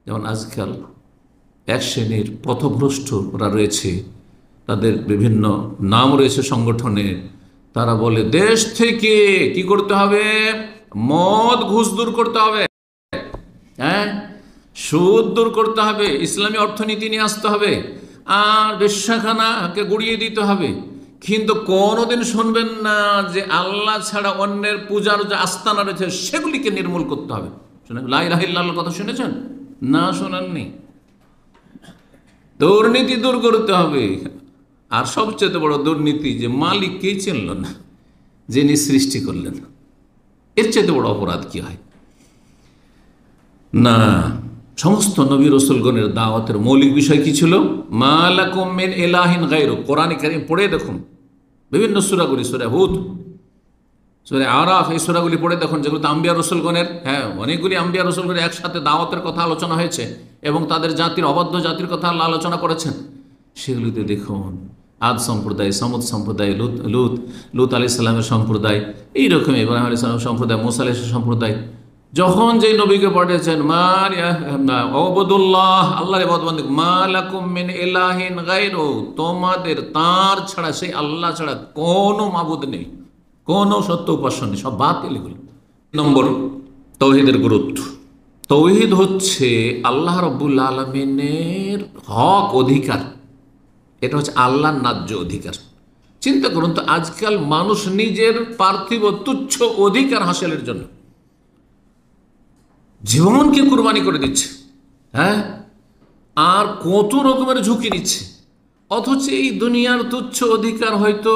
যেমন আজকাল এক শ্রেণীর পথভ্রষ্টরা রয়েছে, তাদের বিভিন্ন নাম রয়েছে সংগঠনের। তারা বলে দেশ থেকে কি করতে হবে, মদ ঘুষ দূর করতে হবে, হ্যাঁ, সুদ দূর করতে হবে, ইসলামী অর্থনীতি নিয়ে আসতে হবে, আর বেশ্যাখানাকে গুড়িয়ে দিতে হবে। কিন্তু কোনোদিন শুনবেন না যে আল্লাহ ছাড়া অন্যের পূজার যে আস্তানা রয়েছে সেগুলিকে নির্মূল করতে হবে। শুনে লা ইলাহা ইল্লাল্লাহর কথা শুনেছেন? না, শোনেননি। দুর্নীতি দূর করতে হবে। আর সবচেয়ে বড় দুর্নীতি যে মালিককেই চিনল না, যিনি সৃষ্টি করলেন। এর চেয়ে বড় অপরাধ কি হয়? না, সমস্ত নবী রাসূলগণের দাওয়াতের মৌলিক বিষয় কি ছিল? মা লাকুম মিন ইলাহিন গায়রু। কোরআনে কারীম পড়ে দেখুন, বিভিন্ন সূরাগুলি, সূরা হুদ, সূরা আরাফ, এই সূরাগুলি পড়ে দেখুন, যেগুলোতে আম্বিয়া রাসূলগণের, হ্যাঁ, অনেকগুলি আম্বিয়া রাসূলগণের একসাথে দাওয়াতের কথা আলোচনা হয়েছে এবং তাদের জাতির, অবাধ্য জাতির কথা আল্লাহ আলোচনা করেছেন। সেগুলিতে দেখুন আদ সম্প্রদায়, সামুদ সম্প্রদায়, লুত আলাইহিস সালামের সম্প্রদায়, এইরকম ইব্রাহিম আলাইহিস সালামের সম্প্রদায়, মুসা আলাইহিস সম্প্রদায়, যখন যেই নবীকে পাঠিয়েছেন, ওয়াবুদুল্লাহ, আল্লাহর ইবাদত বন্দেগী, মা লাকুম মিন ইলাহিন গায়রু, তোমাদের তার ছাড়া, সেই আল্লাহ ছাড়া কোনো মাবুদ নেই, কোনো সত্য উপাস্য নেই, সব বাতিল এগুলো। নম্বর, তাওহীদের গুরুত্ব। তাওহীদ হচ্ছে আল্লাহ রাব্বুল আলামিনের হক অধিকার, এটা হচ্ছে আল্লাহর ন্যায্য অধিকার। চিন্তা করুন তো, আজকাল মানুষ নিজের পার্থিব তুচ্ছ অধিকার হাসিলের জন্য জীবনকে কুরবানি করে দিচ্ছে, হ্যাঁ, আর কত রকমের ঝুঁকি নিচ্ছে, অথচ এই দুনিয়ার তুচ্ছ অধিকার হয়তো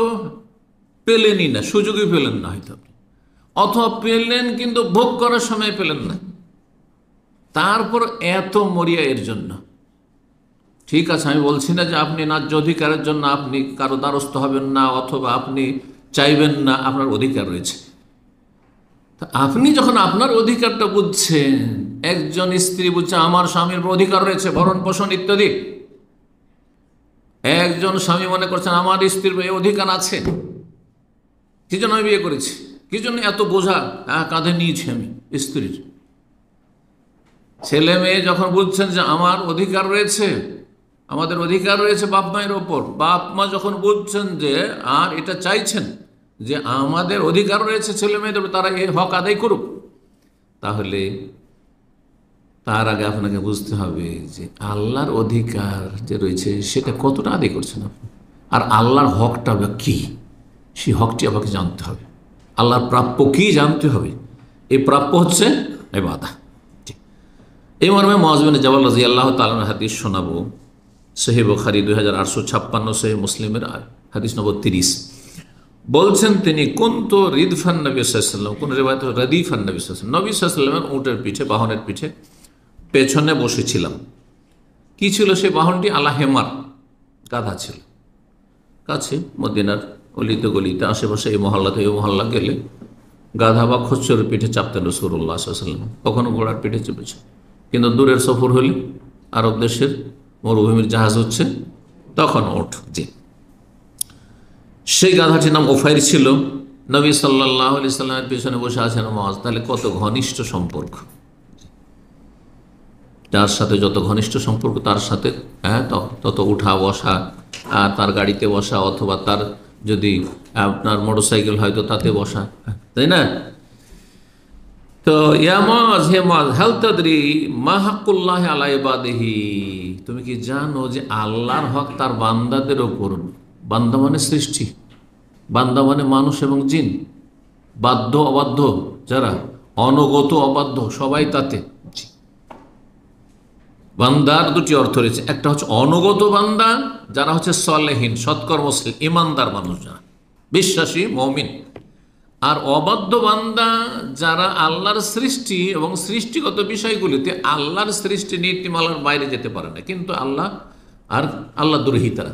পেলেনই না, সুযোগই পেলেন না হয়তো, অথবা পেলেন কিন্তু ভোগ করার সময় পেলেন না। তারপর এত মরিয়া এর জন্য। ঠিক আছে, আমি বলছি না যে আপনি ন্যায্য অধিকারের জন্য আপনি কারো দ্বারস্থ হবেন না, অথবা আপনি চাইবেন না, আপনার অধিকার রয়েছে। আপনি যখন আপনার অধিকারটা বুঝছেন, একজন স্ত্রী বুঝছে আমার স্বামীর অধিকার রয়েছে, ভরণ পোষণ ইত্যাদি, একজন স্বামী মনে করছেন আমার স্ত্রীর এই অধিকার আছে, কি জন্য আমি বিয়ে করেছি, কি জন্য এত বোঝা কাঁধে নিয়েছি আমি স্ত্রীর। ছেলে মেয়ে যখন বুঝছেন যে আমার অধিকার রয়েছে, আমাদের অধিকার রয়েছে বাপ মায়ের ওপর, বাপ মা যখন বুঝছেন যে আর এটা চাইছেন যে আমাদের অধিকার রয়েছে ছেলে মেয়েদের, তারা এই হক আদায় করুক, তাহলে তার আগে আপনাকে বুঝতে হবে যে আল্লাহর অধিকার যে রয়েছে সেটা কতটা আদায় করছেন আপনি, আর আল্লাহর হকটা বা কী, সেই হকটি আমাকে জানতে হবে। আল্লাহর প্রাপ্য কী জানতে হবে। এই প্রাপ্য হচ্ছে ইবাদত। এই মর্মে মুআয বিন জাবাল রাদিয়াল্লাহু তাআলা আনহু হাদিস শোনাবো। সহিহ বুখারী 2856, সহিহ মুসলিমের হাদিস নম্বর 30। বলছেন তিনি, কুনতু রিদফান নবী সাল্লাল্লাহু আলাইহি ওয়াসাল্লাম, কোন রিওয়ায়াতে রদিফান নবী সাল্লাল্লাহু আলাইহি ওয়াসাল্লাম, নবী সাল্লাল্লাহু আলাইহি ওয়াসাল্লামের উটের পিঠে, বাহনের পিঠে পেছনে বসেছিলাম। কি ছিল সেই বাহনটি? আলা হেমার, গাধা ছিল। কাছে মদিনার অলিতে গলিতে আশেপাশে এই মহল্লাতে ওই মহল্লা গেলে গাধা বা খচ্চরের পিঠে চাপতেন রাসূলুল্লাহ সাল্লাল্লাহু আলাইহি ওয়াসাল্লাম, কখনো ঘোড়ার পিঠে চেপেছে। কিন্তু দূরের সফর হলে, আরব দেশের মরুভূমির জাহাজ হচ্ছে, তখন ওঠ। জি, সেই গাধাটির নাম ওফাইর ছিল। নবী সাল্লাল্লাহু আলাইহি সাল্লামের পিছনে বসে আছেন মুআয। তাহলে কত ঘনিষ্ঠ সম্পর্ক, যার সাথে যত ঘনিষ্ঠ সম্পর্ক তার সাথে তত উঠা বসা, তার গাড়িতে বসা, অথবা তার যদি আপনার মোটরসাইকেল হয়তো তাতে বসা, তাই না? তো ইয়া মুআয, হে মুআয, হাল তাদরি মা হাক্কুল্লাহি আলা ইবাদিহি, তুমি কি জানো যে আল্লাহর হক তার বান্দাদের ওপর? বান্দা মানে সৃষ্টি, বান্দা মানে মানুষ এবং জিন, বাধ্য অবাধ্য যারা, অনগত অবাধ্য সবাই তাতে। বান্দার দুটি অর্থ রয়েছে, একটা হচ্ছে অনগত বান্দা, যারা হচ্ছে সলেহীন, সৎকর্মশীল, ইমানদার মানুষ, যারা বিশ্বাসী মুমিন, আর অবাধ্য বান্দা যারা আল্লাহর সৃষ্টি এবং সৃষ্টিগত বিষয়গুলিতে আল্লাহর সৃষ্টি নীতিমালার বাইরে যেতে পারে না, কিন্তু আল্লাহ দ্রোহী তারা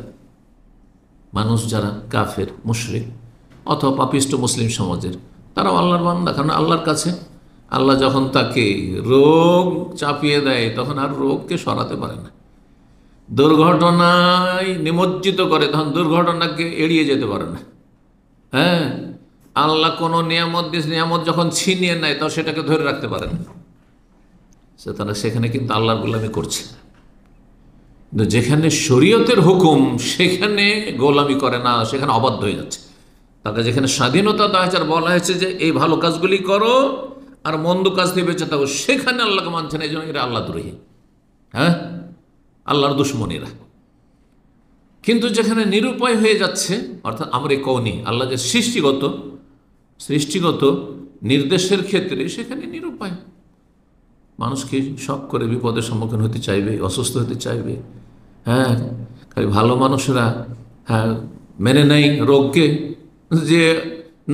মানুষ, যারা কাফের, মুশরিক অথবা পাপিষ্ট মুসলিম সমাজের, তারাও আল্লাহর বান্দা। কারণ আল্লাহর কাছে আল্লাহ যখন তাকে রোগ চাপিয়ে দেয়, তখন আর রোগকে সরাতে পারে না। দুর্ঘটনায় নিমজ্জিত করে, তখন দুর্ঘটনাকে এড়িয়ে যেতে পারে না। হ্যাঁ, আল্লাহ কোনো নিয়ামত যখন ছিনিয়ে নেয়, তখন সেটাকে ধরে রাখতে পারে না। তারা সেখানে কিন্তু আল্লাহর গোলামি করছে। কিন্তু যেখানে শরীয়তের হুকুম সেখানে গোলামি করে না, সেখানে অবাধ্য হয়ে যাচ্ছে। তাদের যেখানে স্বাধীনতা দেওয়া হয়েছে আর বলা হয়েছে যে এই ভালো কাজগুলি করো আর মন্দ কাজ থেকে বেঁচে থাকো, সেখানে আল্লাহকে মানছে না। এই জন্য এরা আল্লাহ দ্রোহী, হ্যাঁ, আল্লাহর দুশ্মনীরা। কিন্তু যেখানে নিরুপায় হয়ে যাচ্ছে, অর্থাৎ আমরা কওনি, আল্লাহ যে সৃষ্টিগত নির্দেশের ক্ষেত্রে সেখানে নিরুপায়। মানুষকে শখ করে বিপদের সম্মুখীন হতে চাইবে, অসুস্থ হতে চাইবে, হ্যাঁ, খালি ভালো মানুষরা হ্যাঁ মেনে নেয় রোগকে, যে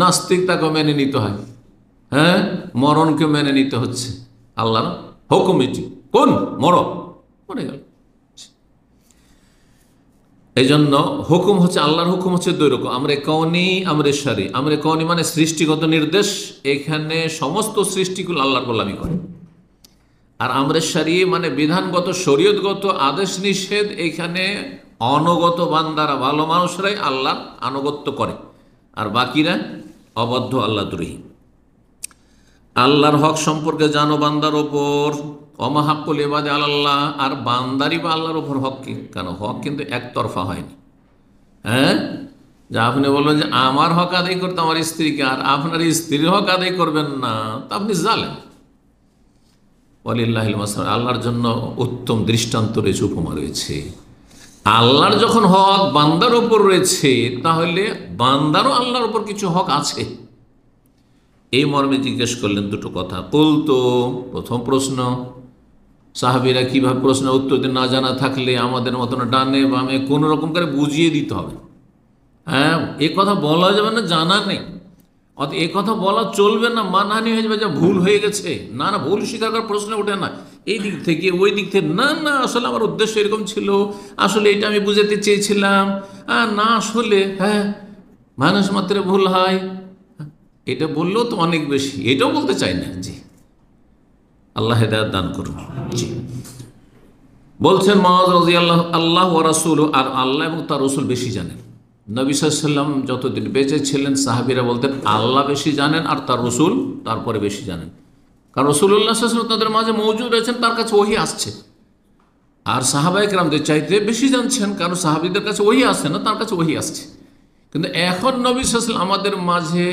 নাস্তিক তাকে মেনে নিতে হয়, হ্যাঁ, মরণকে মেনে নিতে হচ্ছে। আল্লাহর হুকুম এটি, কোন মরে গেল। এই জন্য হুকুম হচ্ছে, আল্লাহর হুকুম হচ্ছে দুই রকম, আমরে কওনি, আমরে শারঈ। আমরে কওনি মানে সৃষ্টিগত নির্দেশ, এখানে সমস্ত সৃষ্টিগুলো আল্লাহর গোলামি করে। আর আমরে শারঈ মানে বিধানগত শরীয়তগত আদেশ নিষেধ, এখানে অনগত বান্দারা, ভালো মানুষরাই আল্লাহর আনুগত্য করে, আর বাকিরা অবাধ্য আল্লাহদ্রোহী। আল্লাহর হক সম্পর্কে জানো বান্দার ওপর, অমাহাক্কুল ইবাদি আলাল্লাহ, আর বান্দারই বা আল্লাহর ওপর হক কি? কেন হক কিন্তু একতরফা হয়নি, হ্যাঁ, যে আপনি বলবেন যে আমার হক আদায় করতে আমার স্ত্রীকে, আর আপনার স্ত্রীর হক আদায় করবেন না, তা আপনি জালেম। ওয়ালিল্লাহিল মাসাল, আল্লাহর জন্য উত্তম দৃষ্টান্ত রয়েছে, উপমা রয়েছে। আল্লাহর যখন হক বান্দার ওপর রয়েছে, তাহলে বান্দারও আল্লাহর ওপর কিছু হক আছে। এই মর্মে জিজ্ঞেস করলেন দুটো কথা। বলতো প্রথম প্রশ্ন, সাহাবীরা কিভাবে প্রশ্নের উত্তর না জানা থাকলে আমাদের মতন ডানে বামে কোনো রকম করে বুঝিয়ে দিতে হবে। হ্যাঁ, এ কথা বলা যাবে না জানা নেই, অত এ কথা বলা চলবে না, মানহানি হয়ে যাবে, যা ভুল হয়ে গেছে। না না, ভুল স্বীকার করার প্রশ্ন ওঠে না, এই দিক থেকে ওই দিক থেকে, না না আসলে আমার উদ্দেশ্য এরকম ছিল, আসলে এটা আমি বুঝাতে চেয়েছিলাম, না আসলে হ্যাঁ মানুষ মাত্রে ভুল হয়, এটা বললেও তো অনেক বেশি, এটাও বলতে চাই না। জি, আল্লাহ হেদায়েত দান করুন। জি, বলছেন মুআয রাদিয়াল্লাহু, আল্লাহ ওয়া রাসূলু, আর আল্লাহ এবং তার রাসূল বেশি জানেন। নবী সাল্লাল্লাহু আলাইহি ওয়াসাল্লাম যতদিন বেঁচে ছিলেন, সাহাবীরা বলতেন আল্লাহ বেশি জানেন আর তার রাসূল তারপরে বেশি জানেন। কারণ রাসূলুল্লাহ সাল্লাল্লাহু আলাইহি ওয়াসাল্লাম তাদের মাঝে মওজুদ রয়েছেন, তার কাছে ওহী আসছে, আর সাহাবায়ে কেরামদের চাইতে বেশি জানছেন, কারণ সাহাবীদের কাছে ওহী আসছে না, তার কাছে ওহী আসছে। কিন্তু এখন নবী সাল্লাল্লাহু আলাইহি ওয়াসাল্লাম আমাদের মাঝে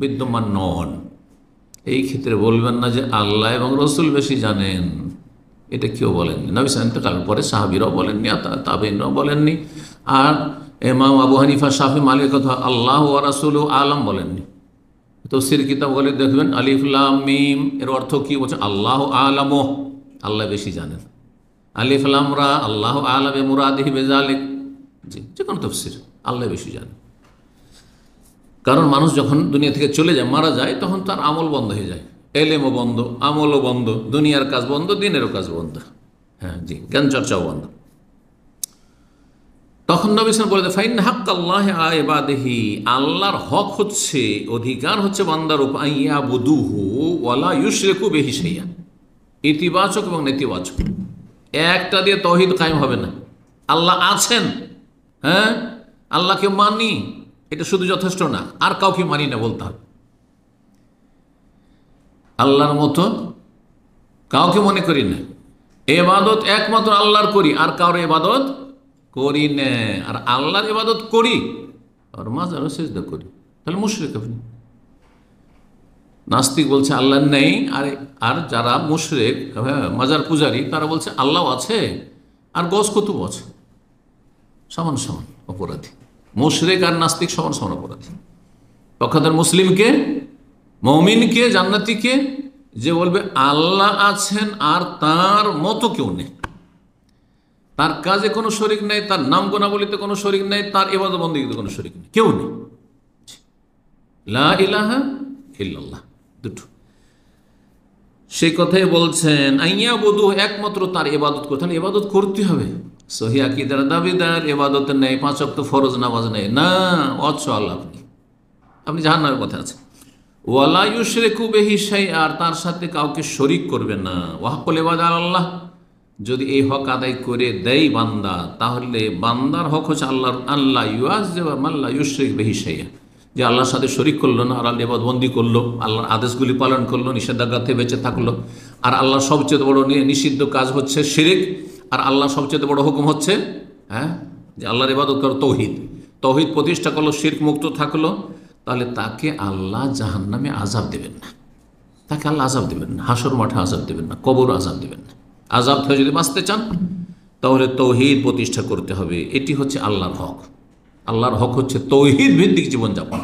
বিদ্যমান নন, এই ক্ষেত্রে বলবেন না যে আল্লাহ এবং রাসূল বেশি জানেন, এটা কেউ বলেননি। নবী সাল্লাল্লাহু আলাইহি ওয়াসাল্লাম ইন্তেকালের পরে সাহাবীরাও বলেননি, আর তাবেঈনরাও বলেননি, আর ইমাম আবু হানিফা, শাফি, মালিক কথা আল্লাহ ওয়া রাসূলু আলাম বলেননি। তাফসীর কিতাব বলে দেখবেন আলিফ লাম মিম এর অর্থ কি বলছে? আল্লাহ আলামু, আল্লাহ বেশি জানেন। আলিফ লাম রা, আল্লাহ আলাম বি মুরাদিহি বিযালিক। জি, যে কোনো তাফসীর, আল্লাহ বেশি জানেন। কারণ মানুষ যখন দুনিয়া থেকে চলে যায়, মারা যায়, তখন তার আমল বন্ধ হয়ে যায়, এলেমও বন্ধ, আমলও বন্ধ, দুনিয়ার কাজ বন্ধ, দিনেরও কাজ বন্ধ, হ্যাঁ জি, জ্ঞান চর্চাও বন্ধ। তখন নবী সাল্লাল্লাহু আলাইহি ওয়াসাল্লাম বলে ফাইন হাক্কাল্লাহি আলা ইবাদিহি, আল্লাহর হক হচ্ছে, অধিকার হচ্ছে বান্দার উপর, আইয়াবুদুহু ওয়া লা ইউশরিকু বিহি শাইআন। ইতিবাচক এবং নেতিবাচক, একটা দিয়ে তাওহীদ কায়েম হবে না। আল্লাহ আছেন, হ্যাঁ, আল্লাহকে মানি, এটা শুধু যথেষ্ট না, আর কাউকে মানি না বলতে হবে। আল্লাহর মতো কাউকে মনে করি না, ইবাদত একমাত্র আল্লাহর করি, আর কারো ইবাদত করি না। আর আল্লাহর ইবাদত করি আর মাজারে সিজদা করি, তাহলে মুশরিক আপনি। নাস্তিক বলছে আল্লাহ নেই, আর যারা মুশরিক, হ্যাঁ, মাজার পূজারী, তারা বলছে আল্লাহ আছে আর গস কুতুব আছে, সমান সমান অপরাধী। মুশরিক আর নাস্তিক সমান সমান অপরাধী। পক্ষান্তর মুসলিমকে, মুমিনকে, জান্নাতীকে যে বলবে আল্লাহ আছেন আর তার মতো কেউ নেই, তার কাজে কোনো শরিক নেই, তার নাম গুণাবলিতে কোনো শরিক নেই, তার ইবাদত বন্দেগীতে কোনো শরিক নেই, কেউ নেই, লা ইলাহা ইল্লাল্লাহ, দুটো। সেই কথাই বলছেন আইয়াবুদু, একমাত্র তার ইবাদত করতে, তাহলে ইবাদত করতে হবে। সহি আকীদার দাবিদার ইবাদত নেই, 5 ওয়াক্ত ফরজ নামাজ নেই, না অচ্ছ আল্লাহ, আপনি জাহান্নামের পথে আছেন। ওয়ালা ইউশরিকু বিহি শাইআ, আর তার সাথে কাউকে শরিক করবে না। ওয়া হাক্কুল ইবাদি আলাল্লাহ, যদি এই হক আদায় করে দেয় বান্দা, তাহলে বান্দার হক হচ্ছে আল্লাহর, আল্লাহ ইউআযযিবা মান লা ইউশরিক বিহি শাইআ, যে আল্লাহর সাথে শরিক করলো না, আর আল্লাহ ইবাদতবন্দি করলো, আল্লাহর আদেশগুলি পালন করলো, নিষেধাজ্ঞা থেকে বেঁচে থাকলো। আর আল্লাহর সবচেয়ে বড় নিষিদ্ধ কাজ হচ্ছে শিরিক, আর আল্লাহর সবচেয়ে বড় হুকুম হচ্ছে যে আল্লাহর ইবাদত করো, তৌহিদ। তৌহিদ প্রতিষ্ঠা করলো, শিরক মুক্ত থাকলো, তাহলে তাকে আল্লাহ জাহান্নামে আযাব দেবেন না। তাকে আল্লাহ আযাব দেবেন না, হাসর মাঠে আযাব দেবেন না, কবর আযাব দেবেন না। আযাব থেকে যদি বাঁচতে চান তাহলে তৌহিদ প্রতিষ্ঠা করতে হবে। এটি হচ্ছে আল্লাহর হক। আল্লাহর হক হচ্ছে তৌহিদ ভিত্তিক জীবনযাপন।